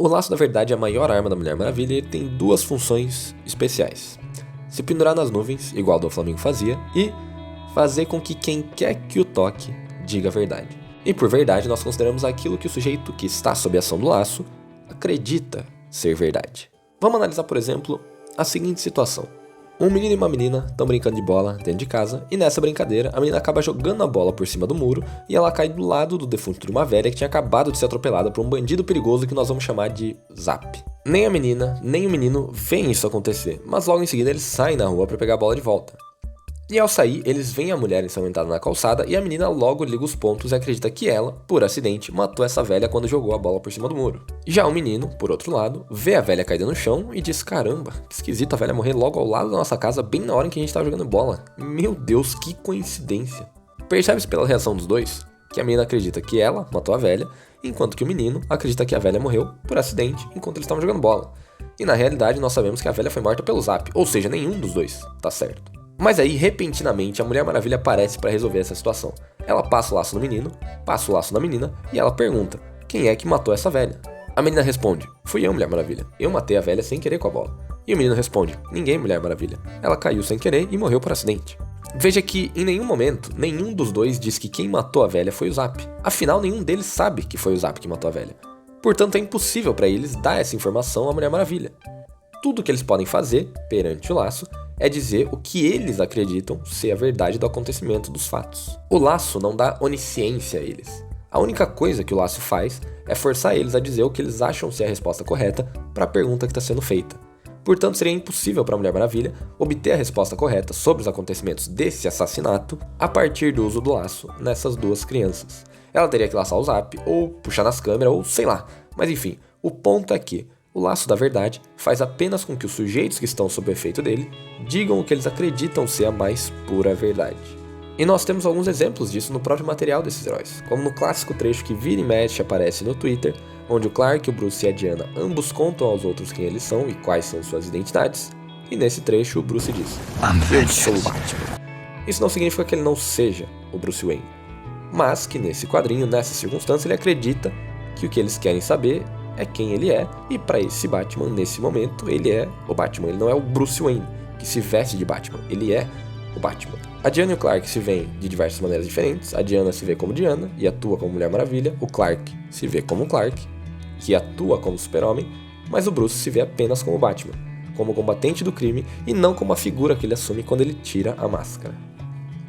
O laço da verdade é a maior arma da Mulher Maravilha e ele tem duas funções especiais: se pendurar nas nuvens, igual do Flamengo fazia, e fazer com que quem quer que o toque diga a verdade. E por verdade nós consideramos aquilo que o sujeito que está sob a ação do laço acredita ser verdade. Vamos analisar, por exemplo, a seguinte situação. Um menino e uma menina estão brincando de bola dentro de casa, e nessa brincadeira a menina acaba jogando a bola por cima do muro e ela cai do lado do defunto de uma velha que tinha acabado de ser atropelada por um bandido perigoso que nós vamos chamar de Zap. Nem a menina, nem o menino veem isso acontecer, mas logo em seguida eles saem na rua para pegar a bola de volta. E ao sair, eles veem a mulher ensanguentada na calçada e a menina logo liga os pontos e acredita que ela, por acidente, matou essa velha quando jogou a bola por cima do muro. Já o menino, por outro lado, vê a velha caída no chão e diz: caramba, que esquisito a velha morrer logo ao lado da nossa casa, bem na hora em que a gente estava jogando bola. Meu Deus, que coincidência. Percebe-se pela reação dos dois que a menina acredita que ela matou a velha, enquanto que o menino acredita que a velha morreu por acidente enquanto eles estavam jogando bola. E na realidade nós sabemos que a velha foi morta pelo Zap, ou seja, nenhum dos dois tá certo. Mas aí, repentinamente, a Mulher Maravilha aparece para resolver essa situação. Ela passa o laço no menino, passa o laço na menina e ela pergunta: quem é que matou essa velha? A menina responde: fui eu, Mulher Maravilha. Eu matei a velha sem querer com a bola. E o menino responde: ninguém, Mulher Maravilha. Ela caiu sem querer e morreu por acidente. Veja que, em nenhum momento, nenhum dos dois diz que quem matou a velha foi o Zap. Afinal, nenhum deles sabe que foi o Zap que matou a velha. Portanto, é impossível para eles dar essa informação à Mulher Maravilha. Tudo que eles podem fazer, perante o laço, é dizer o que eles acreditam ser a verdade do acontecimento dos fatos. O laço não dá onisciência a eles. A única coisa que o laço faz é forçar eles a dizer o que eles acham ser a resposta correta para a pergunta que está sendo feita. Portanto, seria impossível para a Mulher Maravilha obter a resposta correta sobre os acontecimentos desse assassinato a partir do uso do laço nessas duas crianças. Ela teria que laçar o Zap, ou puxar nas câmeras, ou sei lá. Mas enfim, o ponto é que o laço da verdade faz apenas com que os sujeitos que estão sob o efeito dele digam o que eles acreditam ser a mais pura verdade. E nós temos alguns exemplos disso no próprio material desses heróis, como no clássico trecho que vira e mexe aparece no Twitter, onde o Clark, o Bruce e a Diana ambos contam aos outros quem eles são e quais são suas identidades, e nesse trecho o Bruce diz: eu sou o Batman. Isso não significa que ele não seja o Bruce Wayne, mas que nesse quadrinho, nessa circunstância, ele acredita que o que eles querem saber é quem ele é, e para esse Batman, nesse momento, ele é o Batman. Ele não é o Bruce Wayne, que se veste de Batman, ele é o Batman. A Diana e o Clark se veem de diversas maneiras diferentes. A Diana se vê como Diana e atua como Mulher Maravilha. O Clark se vê como Clark, que atua como Super-Homem, mas o Bruce se vê apenas como Batman, como combatente do crime e não como a figura que ele assume quando ele tira a máscara.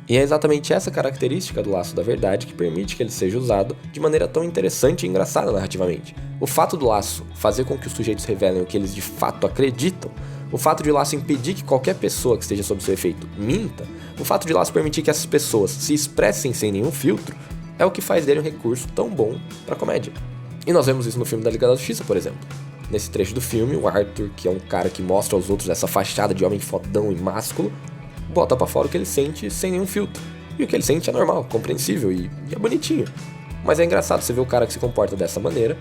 E é exatamente essa característica do laço da verdade que permite que ele seja usado de maneira tão interessante e engraçada narrativamente. O fato do laço fazer com que os sujeitos revelem o que eles de fato acreditam, o fato de o laço impedir que qualquer pessoa que esteja sob seu efeito minta, o fato de o laço permitir que essas pessoas se expressem sem nenhum filtro, é o que faz dele um recurso tão bom para comédia. E nós vemos isso no filme da Liga da Justiça, por exemplo. Nesse trecho do filme, o Arthur, que é um cara que mostra aos outros essa fachada de homem fodão e másculo, bota pra fora o que ele sente sem nenhum filtro. E o que ele sente é normal, compreensível e é bonitinho. Mas é engraçado você ver o cara que se comporta dessa maneira,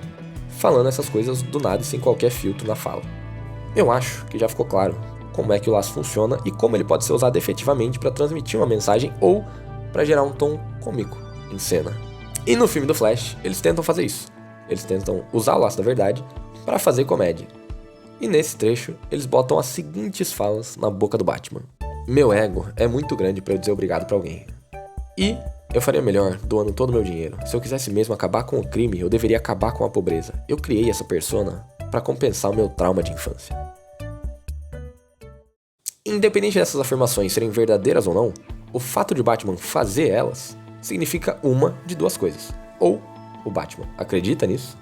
falando essas coisas do nada e sem qualquer filtro na fala. Eu acho que já ficou claro como é que o laço funciona e como ele pode ser usado efetivamente para transmitir uma mensagem ou para gerar um tom cômico em cena. E no filme do Flash, eles tentam fazer isso. Eles tentam usar o laço da verdade para fazer comédia. E nesse trecho, eles botam as seguintes falas na boca do Batman: meu ego é muito grande para eu dizer obrigado para alguém. E eu faria melhor doando todo o meu dinheiro. Se eu quisesse mesmo acabar com o crime, eu deveria acabar com a pobreza. Eu criei essa persona para compensar o meu trauma de infância. Independente dessas afirmações serem verdadeiras ou não, o fato de Batman fazer elas significa uma de duas coisas. Ou o Batman acredita nisso,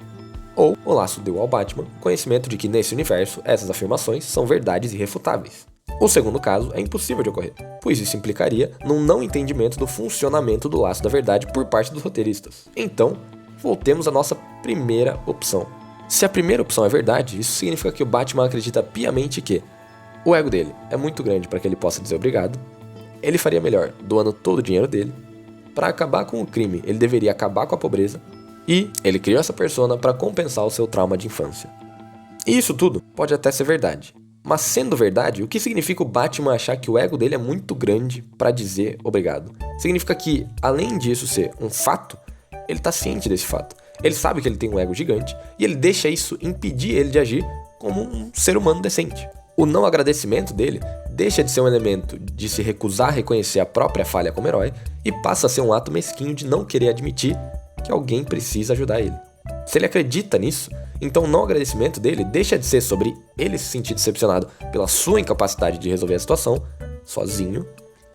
ou o laço deu ao Batman conhecimento de que nesse universo essas afirmações são verdades irrefutáveis. O segundo caso é impossível de ocorrer, pois isso implicaria num não entendimento do funcionamento do laço da verdade por parte dos roteiristas. Então, voltemos à nossa primeira opção. Se a primeira opção é verdade, isso significa que o Batman acredita piamente que o ego dele é muito grande para que ele possa dizer obrigado, ele faria melhor doando todo o dinheiro dele, para acabar com o crime ele deveria acabar com a pobreza, e ele criou essa persona para compensar o seu trauma de infância. E isso tudo pode até ser verdade. Mas sendo verdade, o que significa o Batman achar que o ego dele é muito grande para dizer obrigado? Significa que, além disso ser um fato, ele tá ciente desse fato. Ele sabe que ele tem um ego gigante e ele deixa isso impedir ele de agir como um ser humano decente. O não agradecimento dele deixa de ser um elemento de se recusar a reconhecer a própria falha como herói e passa a ser um ato mesquinho de não querer admitir que alguém precisa ajudar ele. Se ele acredita nisso, então o não agradecimento dele deixa de ser sobre ele se sentir decepcionado pela sua incapacidade de resolver a situação sozinho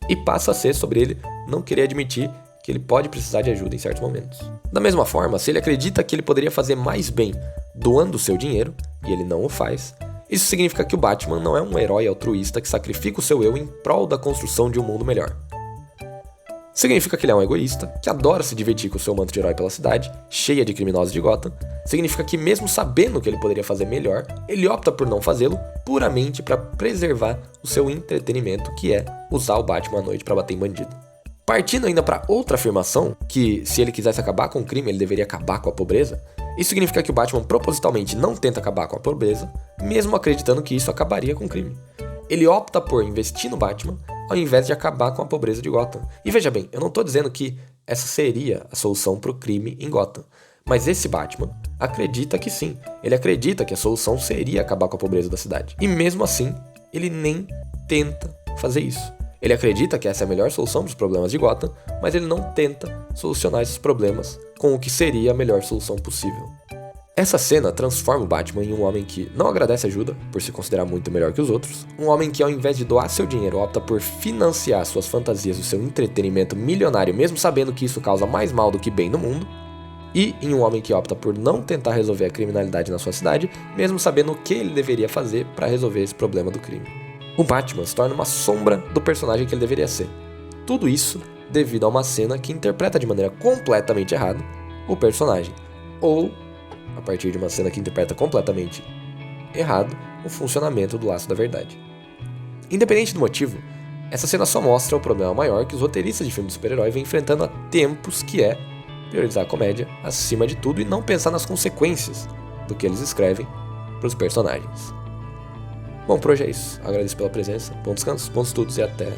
e passa a ser sobre ele não querer admitir que ele pode precisar de ajuda em certos momentos. Da mesma forma, se ele acredita que ele poderia fazer mais bem doando seu dinheiro, e ele não o faz, isso significa que o Batman não é um herói altruísta que sacrifica o seu eu em prol da construção de um mundo melhor. Significa que ele é um egoísta, que adora se divertir com o seu manto de herói pela cidade, cheia de criminosos de Gotham. Significa que mesmo sabendo que ele poderia fazer melhor, ele opta por não fazê-lo puramente para preservar o seu entretenimento, que é usar o Batman à noite para bater em bandido. Partindo ainda para outra afirmação, que se ele quisesse acabar com o crime, ele deveria acabar com a pobreza, isso significa que o Batman propositalmente não tenta acabar com a pobreza, mesmo acreditando que isso acabaria com o crime. Ele opta por investir no Batman, ao invés de acabar com a pobreza de Gotham. E veja bem, eu não estou dizendo que essa seria a solução para o crime em Gotham, mas esse Batman acredita que sim, ele acredita que a solução seria acabar com a pobreza da cidade. E mesmo assim, ele nem tenta fazer isso. Ele acredita que essa é a melhor solução para os problemas de Gotham, mas ele não tenta solucionar esses problemas com o que seria a melhor solução possível. Essa cena transforma o Batman em um homem que não agradece ajuda, por se considerar muito melhor que os outros, um homem que ao invés de doar seu dinheiro opta por financiar suas fantasias e o seu entretenimento milionário, mesmo sabendo que isso causa mais mal do que bem no mundo, e em um homem que opta por não tentar resolver a criminalidade na sua cidade, mesmo sabendo o que ele deveria fazer para resolver esse problema do crime. O Batman se torna uma sombra do personagem que ele deveria ser. Tudo isso devido a uma cena que interpreta de maneira completamente errada o personagem, ou a partir de uma cena que interpreta completamente errado o funcionamento do laço da verdade. Independente do motivo, essa cena só mostra o problema maior que os roteiristas de filmes de super-herói vêm enfrentando há tempos, que é priorizar a comédia acima de tudo e não pensar nas consequências do que eles escrevem para os personagens. Bom, por hoje é isso. Agradeço pela presença, bom descanso, bons estudos e até